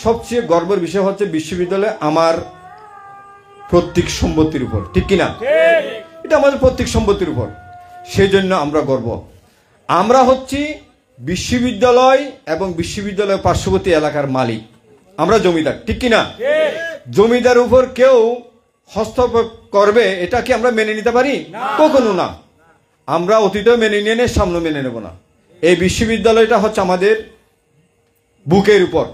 সবচেয়ে গর্বের বিষয় হচ্ছে বিশ্ববিদ্যালয় আমার প্রত্যেক সম্পত্তির উপর, ঠিক কিনা? এটা আমাদের প্রত্যেক সম্পত্তির উপর, সেই জন্য আমরা গর্ব। আমরা হচ্ছি বিশ্ববিদ্যালয় এবং বিশ্ববিদ্যালয় পার্শ্ববর্তী এলাকার মালিক, আমরা জমিদার, ঠিক কিনা? জমিদার উপর কেউ হস্তক্ষেপ করবে এটা কি আমরা মেনে নিতে পারি? কখনো না। আমরা অতীতেও মেনে নিয়ে নেই, সামনে মেনে নেব না। এই বিশ্ববিদ্যালয়টা হচ্ছে আমাদের বুকের উপর,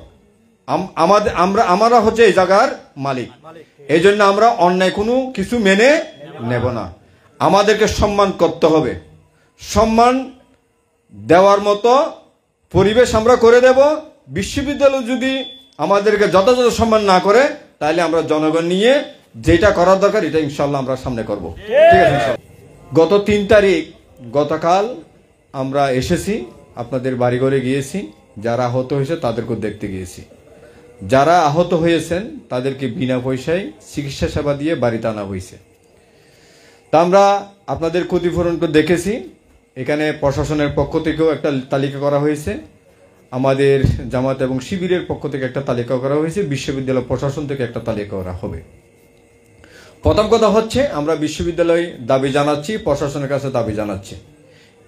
আমরা হচ্ছে এই জায়গার মালিক। এই জন্য আমরা অন্যায় কোনো কিছু মেনে নেব না। আমাদেরকে সম্মান করতে হবে, সম্মান দেওয়ার মতো পরিবেশ আমরা করে দেব। বিশ্ববিদ্যালয় যদি আমাদেরকে যথাযথ সম্মান না করে তাহলে আমরা জনগণ নিয়ে যেটা করার দরকার এটা ইনশাল্লাহ আমরা সামনে করব, ঠিক আছে? গত 3 তারিখ গতকাল আমরা এসেছি, আপনাদের বাড়িঘরে গিয়েছি, যারা আহত হয়েছে তাদেরকে দেখতে গিয়েছি। যারা আহত হয়েছেন তাদেরকে বিনা পয়সায় চিকিৎসা সেবা দিয়ে বাড়িতে আনা হয়েছে। তা আমরা আপনাদের ক্ষতিপূরণকে দেখেছি। এখানে প্রশাসনের পক্ষ থেকেও একটা তালিকা করা হয়েছে, আমাদের জামাত এবং শিবিরের পক্ষ থেকে একটা তালিকা করা হয়েছে, বিশ্ববিদ্যালয় প্রশাসন থেকে একটা তালিকা করা হবে। প্রথম কথা হচ্ছে আমরা বিশ্ববিদ্যালয় দাবি জানাচ্ছি, প্রশাসনের কাছে দাবি জানাচ্ছি।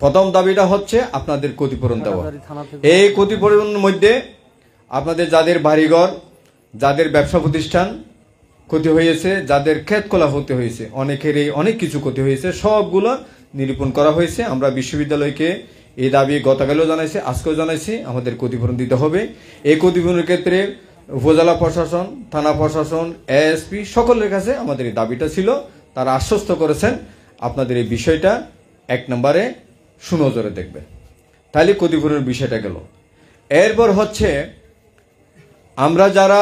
প্রথম দাবিটা হচ্ছে আপনাদের ক্ষতিপূরণ দেওয়া। এই ক্ষতিপূরণের মধ্যে আপনাদের যাদের বাড়িঘর, যাদের ব্যবসা প্রতিষ্ঠান ক্ষতি হয়েছে, যাদের ক্ষেত খোলা ক্ষতি হয়েছে, অনেকেরই অনেক কিছু ক্ষতি হয়েছে, সবগুলো নিরূপণ করা হয়েছে। আমরা বিশ্ববিদ্যালয়কে এই দাবি গতকালও জানাইছি, আজকেও জানাইছি, আমাদের ক্ষতিপূরণ দিতে হবে। এই ক্ষতিপূরণের ক্ষেত্রে উপজেলা প্রশাসন, থানা প্রশাসন, এএসপি সকলের কাছে আমাদের এই দাবিটা ছিল। তারা আশ্বস্ত করেছেন আপনাদের এই বিষয়টা 1 নম্বরে সুনজরে দেখবেন। তাহলে ক্ষতিপূরণের বিষয়টা গেল। এরপর হচ্ছে আমরা যারা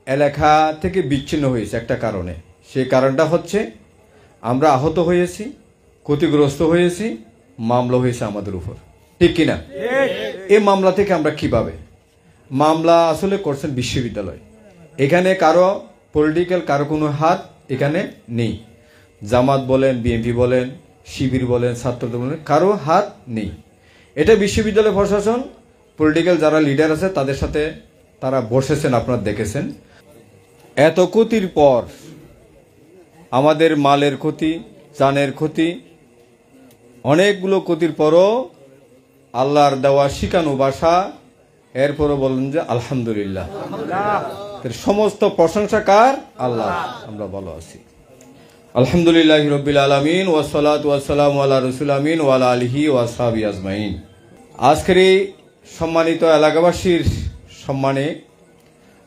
এলাকা থেকে বিচ্ছিন্ন হয়েছে একটা কারণে, সেই কারণটা হচ্ছে আমরা আহত হয়েছি, ক্ষতিগ্রস্ত হয়েছি, মামলা হয়েছে আমাদের উপর, ঠিক কিনা? এই মামলা থেকে আমরা কিভাবে, মামলা আসলে করছেন বিশ্ববিদ্যালয়, এখানে কারো পলিটিক্যাল কারো কোনো হাত এখানে নেই। জামাত বলেন, বিএনপি বলেন, শিবির বলেন, ছাত্রদল বলেন, কারো হাত নেই। এটা বিশ্ববিদ্যালয় প্রশাসন, পলিটিক্যাল যারা লিডার আছে তাদের সাথে তারা বসেছেন, আপনারা দেখেছেন। এত ক্ষতির পর আমাদের মালের ক্ষতি, জানের ক্ষতি, অনেকগুলো ক্ষতির পরও আল্লাহর দেওয়া শিখানো ভাষা, এরপরও বলেন যে আলহামদুলিল্লাহ। সমস্ত প্রশংসা কার? আল্লাহ। আমরা ভালো আছি, আলহামদুলিল্লাহ রাব্বিল আলামিন, ওয়াসসালাতু ওয়াসসালামু আলা রাসূলিল আমিন ওয়া আলা আলিহি ওয়া আসহাবিহি আজমাইন। আজকের এই সম্মানিত এলাকাবাসীর সম্মানে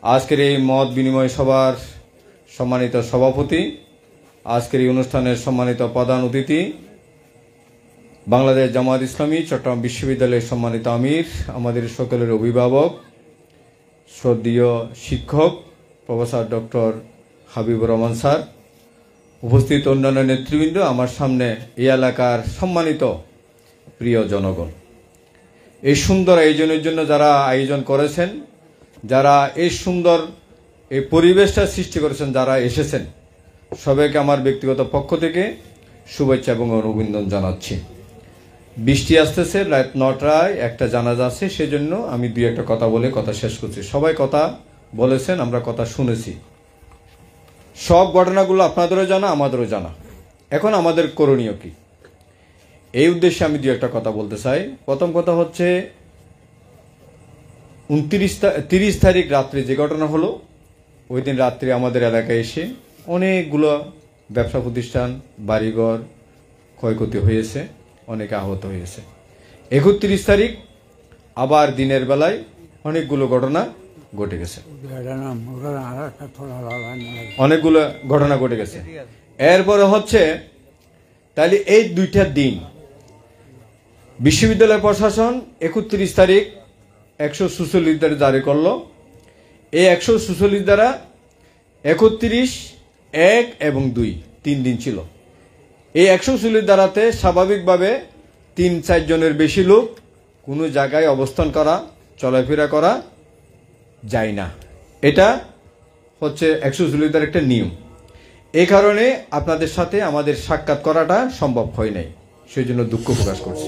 আজকের এই মত বিনিময় সভার সম্মানিত সভাপতি, আজকের এই অনুষ্ঠানের সম্মানিত প্রধান অতিথি, বাংলাদেশ জামায়াত ইসলামী চট্টগ্রাম বিশ্ববিদ্যালয়ের সম্মানিত আমির, আমাদের সকলের অভিভাবক, শ্রদ্ধেয় শিক্ষক professor doctor Habibur Rahman sir, উপস্থিত অন্যান্য নেতৃবৃন্দ, আমার সামনে এই এলাকার সম্মানিত প্রিয় জনগণ, এই সুন্দর আয়োজনের জন্য যারা আয়োজন করেছেন, যারা এই সুন্দর এই পরিবেশটা সৃষ্টি করেছেন, যারা এসেছেন, সবাইকে আমার ব্যক্তিগত পক্ষ থেকে শুভেচ্ছা এবং অভিনন্দন জানাচ্ছি। বৃষ্টি আসতেছে, রাত 9টায় একটা জানাজা আছে, সেজন্য আমি 2-1 কথা বলে কথা শেষ করছি। সবাই কথা বলেছেন, আমরা কথা শুনেছি, সব ঘটনাগুলো আপনাদেরও জানা, আমাদেরও জানা। এখন আমাদের করণীয় কি, এই উদ্দেশ্যে আমি 2-1 কথা বলতে চাই। প্রথম কথা হচ্ছে 30 তারিখ রাত্রে যে ঘটনা হলো, ওই দিন রাত্রে আমাদের এলাকায় এসে অনেকগুলো ব্যবসা প্রতিষ্ঠান, বাড়িঘর ক্ষয়ক্ষতি হয়েছে, অনেকে আহত হয়েছে। 31 তারিখ আবার দিনের বেলায় অনেকগুলো ঘটনা ঘটে গেছে, অনেকগুলো ঘটনা ঘটে গেছে। এরপরে হচ্ছে তাহলে এই 2টা দিন বিশ্ববিদ্যালয় প্রশাসন 31 তারিখ 146 ধারা জারি করলো। এই 146 দ্বারা 31, 1 এবং 2 3 দিন ছিল। এই 146 ধারাতে স্বাভাবিকভাবে 3-4 জনের বেশি লোক কোনো জায়গায় অবস্থান করা, চলাফেরা করা যায় না। এটা হচ্ছে 146 ধারার একটা নিয়ম। এই কারণে আপনাদের সাথে আমাদের সাক্ষাৎ করাটা সম্ভব হয় নাই, সেই জন্য দুঃখ প্রকাশ করছি।